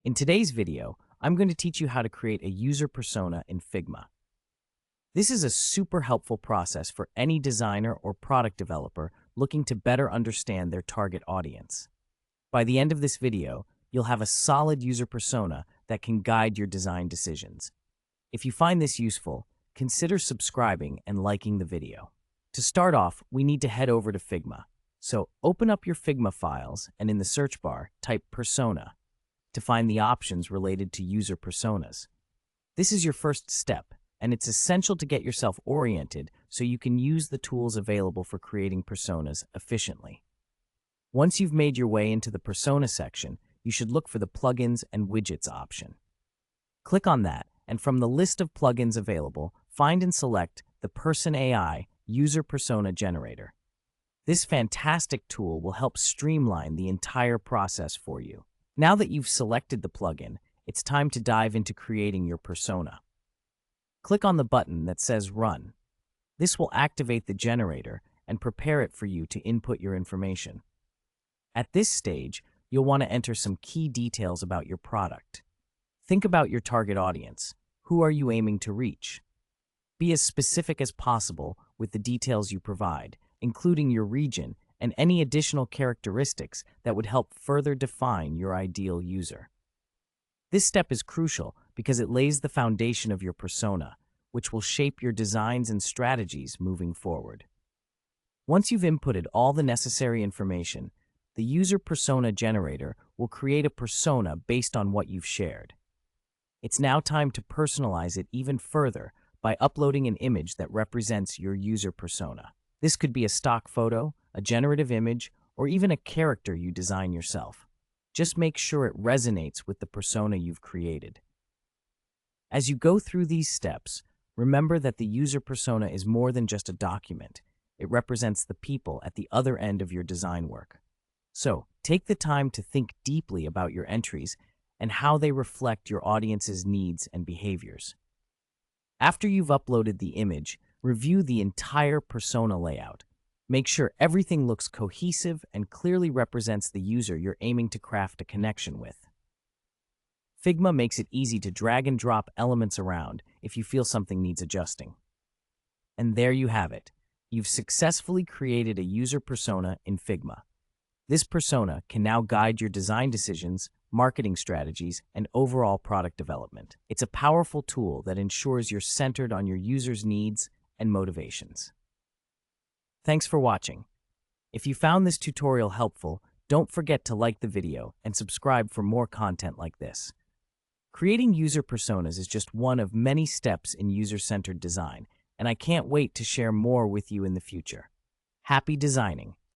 In today's video, I'm going to teach you how to create a user persona in Figma. This is a super helpful process for any designer or product developer looking to better understand their target audience. By the end of this video, you'll have a solid user persona that can guide your design decisions. If you find this useful, consider subscribing and liking the video. To start off, we need to head over to Figma. So open up your Figma files and in the search bar, type persona to find the options related to user personas. This is your first step, and it's essential to get yourself oriented so you can use the tools available for creating personas efficiently. Once you've made your way into the persona section, you should look for the plugins and widgets option. Click on that, and from the list of plugins available, find and select the Person AI User Persona Generator. This fantastic tool will help streamline the entire process for you. Now that you've selected the plugin, it's time to dive into creating your persona. Click on the button that says Run. This will activate the generator and prepare it for you to input your information. At this stage, you'll want to enter some key details about your product. Think about your target audience. Who are you aiming to reach? Be as specific as possible with the details you provide, including your region and any additional characteristics that would help further define your ideal user. This step is crucial because it lays the foundation of your persona, which will shape your designs and strategies moving forward. Once you've inputted all the necessary information, the user persona generator will create a persona based on what you've shared. It's now time to personalize it even further by uploading an image that represents your user persona. This could be a stock photo, a generative image, or even a character you design yourself. Just make sure it resonates with the persona you've created. As you go through these steps, remember that the user persona is more than just a document. It represents the people at the other end of your design work. So, take the time to think deeply about your entries and how they reflect your audience's needs and behaviors. After you've uploaded the image, review the entire persona layout. Make sure everything looks cohesive and clearly represents the user you're aiming to craft a connection with. Figma makes it easy to drag and drop elements around if you feel something needs adjusting. And there you have it. You've successfully created a user persona in Figma. This persona can now guide your design decisions, marketing strategies, and overall product development. It's a powerful tool that ensures you're centered on your users' needs and motivations. Thanks for watching. If you found this tutorial helpful, don't forget to like the video and subscribe for more content like this. Creating user personas is just one of many steps in user-centered design, and I can't wait to share more with you in the future. Happy designing!